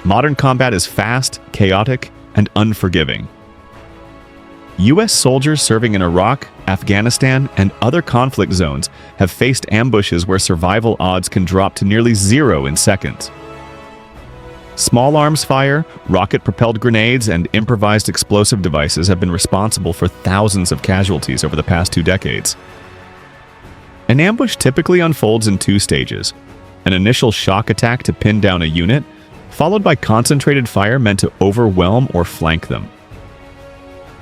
Modern combat is fast, chaotic, and unforgiving. U.S. soldiers serving in Iraq, Afghanistan, and other conflict zones have faced ambushes where survival odds can drop to nearly zero in seconds. Small arms fire, rocket-propelled grenades, and improvised explosive devices have been responsible for thousands of casualties over the past 2 decades. An ambush typically unfolds in 2 stages: an initial shock attack to pin down a unit, followed by concentrated fire meant to overwhelm or flank them.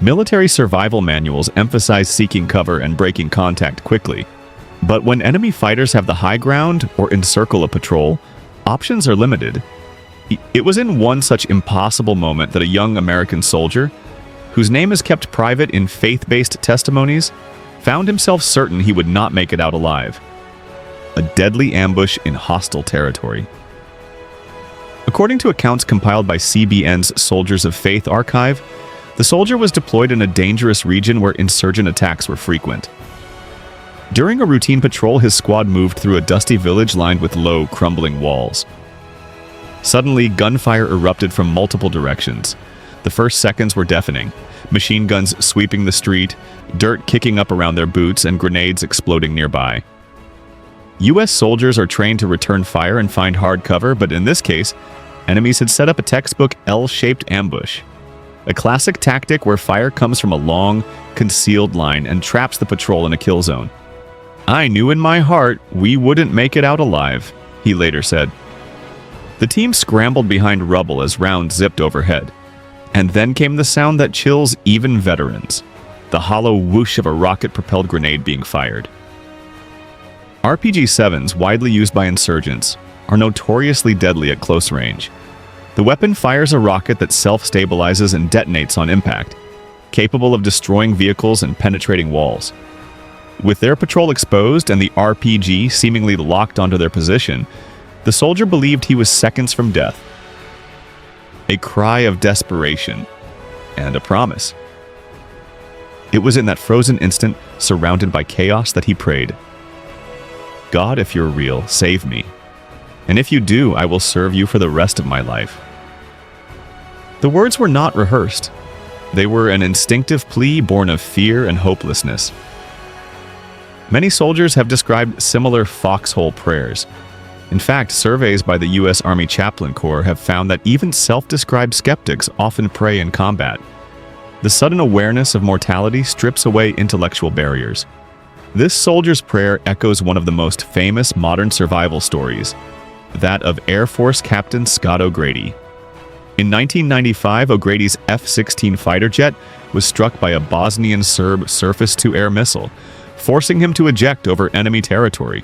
Military survival manuals emphasize seeking cover and breaking contact quickly, but when enemy fighters have the high ground or encircle a patrol, options are limited. It was in one such impossible moment that a young American soldier, whose name is kept private in faith-based testimonies, found himself certain he would not make it out alive. A deadly ambush in hostile territory. According to accounts compiled by CBN's Soldiers of Faith archive, the soldier was deployed in a dangerous region where insurgent attacks were frequent. During a routine patrol, his squad moved through a dusty village lined with low, crumbling walls. Suddenly, gunfire erupted from multiple directions. The first seconds were deafening, machine guns sweeping the street, dirt kicking up around their boots, and grenades exploding nearby. U.S. soldiers are trained to return fire and find hard cover, but in this case, enemies had set up a textbook L-shaped ambush. A classic tactic where fire comes from a long, concealed line and traps the patrol in a kill zone. "I knew in my heart we wouldn't make it out alive," he later said. The team scrambled behind rubble as rounds zipped overhead. And then came the sound that chills even veterans: the hollow whoosh of a rocket-propelled grenade being fired. RPG-7s, widely used by insurgents, are notoriously deadly at close range. The weapon fires a rocket that self-stabilizes and detonates on impact, capable of destroying vehicles and penetrating walls. With their patrol exposed and the RPG seemingly locked onto their position, the soldier believed he was seconds from death. A cry of desperation and a promise. It was in that frozen instant, surrounded by chaos, that he prayed, "God, if you're real, save me. And if you do, I will serve you for the rest of my life." The words were not rehearsed. They were an instinctive plea born of fear and hopelessness. Many soldiers have described similar foxhole prayers. In fact, surveys by the U.S. Army Chaplain Corps have found that even self-described skeptics often pray in combat. The sudden awareness of mortality strips away intellectual barriers. This soldier's prayer echoes one of the most famous modern survival stories, that of Air Force Captain Scott O'Grady. In 1995, O'Grady's F-16 fighter jet was struck by a Bosnian Serb surface-to-air missile, forcing him to eject over enemy territory.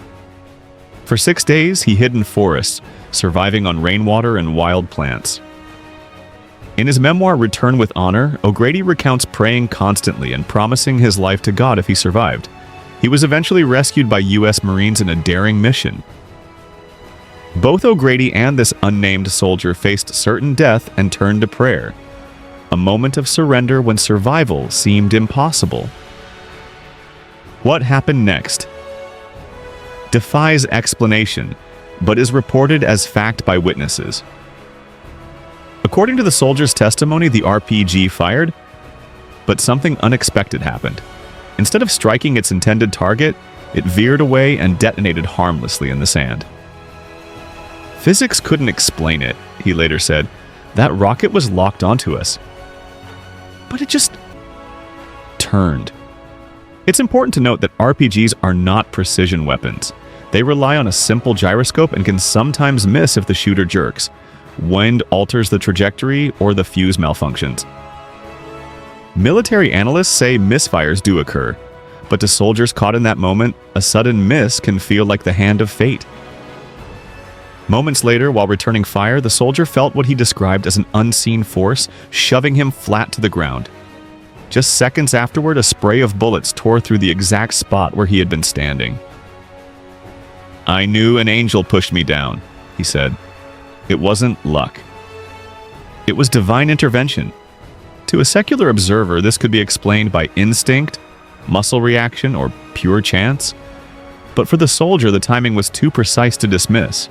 For 6 days, he hid in forests, surviving on rainwater and wild plants. In his memoir, Return with Honor, O'Grady recounts praying constantly and promising his life to God if he survived. He was eventually rescued by U.S. Marines in a daring mission. Both O'Grady and this unnamed soldier faced certain death and turned to prayer, a moment of surrender when survival seemed impossible. What happened next defies explanation, but is reported as fact by witnesses. According to the soldier's testimony, the RPG fired, but something unexpected happened. Instead of striking its intended target, it veered away and detonated harmlessly in the sand. "Physics couldn't explain it," he later said. "That rocket was locked onto us. But it just turned." It's important to note that RPGs are not precision weapons. They rely on a simple gyroscope and can sometimes miss if the shooter jerks, wind alters the trajectory, or the fuse malfunctions. Military analysts say misfires do occur, but to soldiers caught in that moment, a sudden miss can feel like the hand of fate. Moments later, while returning fire, the soldier felt what he described as an unseen force shoving him flat to the ground. Just seconds afterward, a spray of bullets tore through the exact spot where he had been standing. "I knew an angel pushed me down," he said. "It wasn't luck. It was divine intervention." To a secular observer, this could be explained by instinct, muscle reaction, or pure chance. But for the soldier, the timing was too precise to dismiss.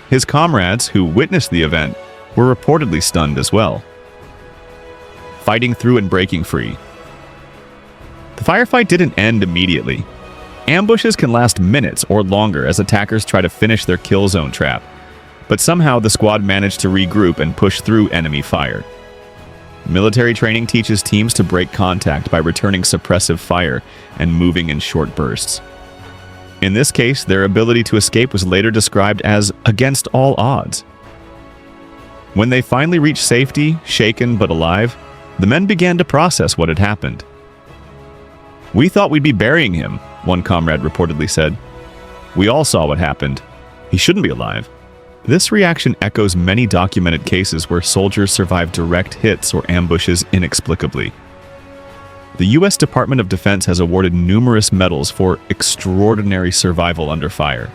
His comrades, who witnessed the event, were reportedly stunned as well. Fighting through and breaking free. The firefight didn't end immediately. Ambushes can last minutes or longer as attackers try to finish their kill zone trap, but somehow the squad managed to regroup and push through enemy fire. Military training teaches teams to break contact by returning suppressive fire and moving in short bursts. In this case, their ability to escape was later described as against all odds. When they finally reached safety, shaken but alive, the men began to process what had happened. "We thought we'd be burying him," one comrade reportedly said. "We all saw what happened. He shouldn't be alive." This reaction echoes many documented cases where soldiers survived direct hits or ambushes inexplicably. The U.S. Department of Defense has awarded numerous medals for extraordinary survival under fire,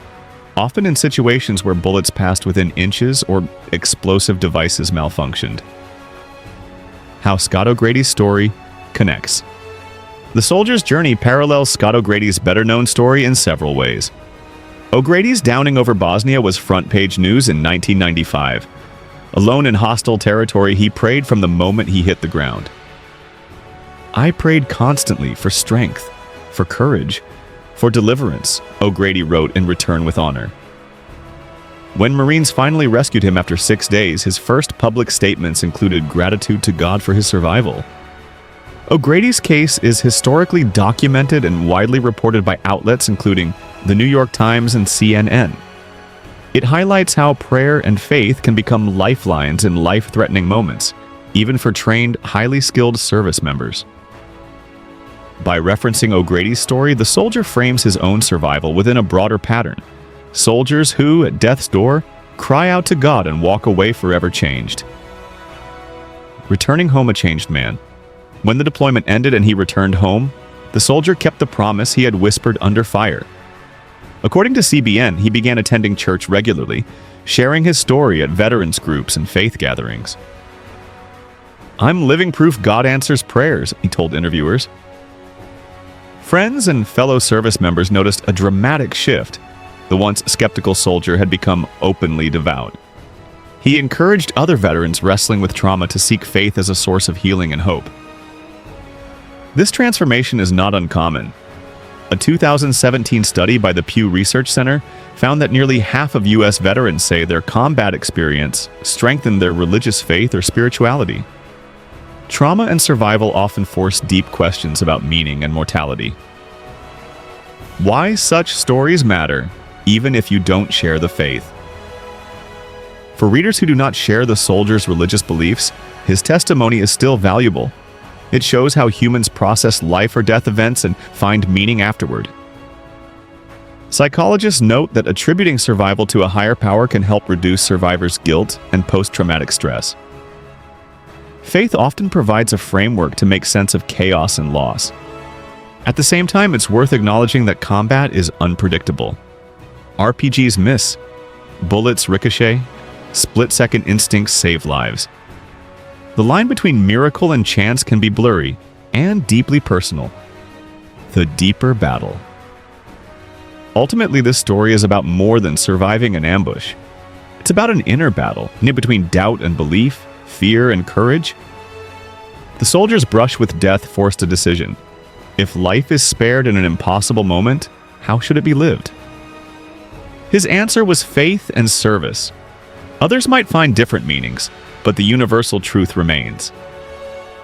often in situations where bullets passed within inches or explosive devices malfunctioned. How Scott O'Grady's story connects. The soldier's journey parallels Scott O'Grady's better-known story in several ways. O'Grady's downing over Bosnia was front-page news in 1995. Alone in hostile territory, he prayed from the moment he hit the ground. "I prayed constantly for strength, for courage, for deliverance," O'Grady wrote in Return with Honor. When Marines finally rescued him after 6 days, his first public statements included gratitude to God for his survival. O'Grady's case is historically documented and widely reported by outlets including The New York Times and CNN. It highlights how prayer and faith can become lifelines in life-threatening moments, even for trained, highly skilled service members. By referencing O'Grady's story, the soldier frames his own survival within a broader pattern. Soldiers who, at death's door, cry out to God and walk away forever changed. Returning home a changed man. When the deployment ended and he returned home, the soldier kept the promise he had whispered under fire. According to CBN, he began attending church regularly, sharing his story at veterans groups and faith gatherings. "I'm living proof God answers prayers," he told interviewers. Friends and fellow service members noticed a dramatic shift. The once skeptical soldier had become openly devout. He encouraged other veterans wrestling with trauma to seek faith as a source of healing and hope. This transformation is not uncommon. A 2017 study by the Pew Research Center found that nearly half of U.S. veterans say their combat experience strengthened their religious faith or spirituality. Trauma and survival often force deep questions about meaning and mortality. Why such stories matter, even if you don't share the faith. For readers who do not share the soldier's religious beliefs, his testimony is still valuable. It shows how humans process life or death events and find meaning afterward. Psychologists note that attributing survival to a higher power can help reduce survivors' guilt and post-traumatic stress. Faith often provides a framework to make sense of chaos and loss. At the same time, it's worth acknowledging that combat is unpredictable. RPGs miss, bullets ricochet, split-second instincts save lives. The line between miracle and chance can be blurry and deeply personal. The deeper battle. Ultimately, this story is about more than surviving an ambush. It's about an inner battle, knit between doubt and belief, fear and courage. The soldier's brush with death forced a decision. If life is spared in an impossible moment, how should it be lived? His answer was faith and service. Others might find different meanings, but the universal truth remains.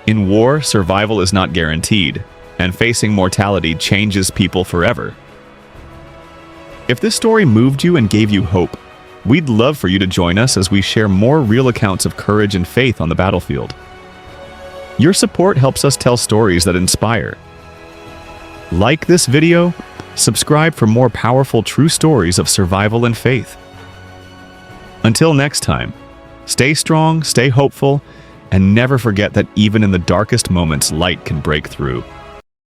In war, survival is not guaranteed, and facing mortality changes people forever. If this story moved you and gave you hope, we'd love for you to join us as we share more real accounts of courage and faith on the battlefield. Your support helps us tell stories that inspire. Like this video, subscribe for more powerful true stories of survival and faith. Until next time, stay strong, stay hopeful, and never forget that even in the darkest moments, light can break through.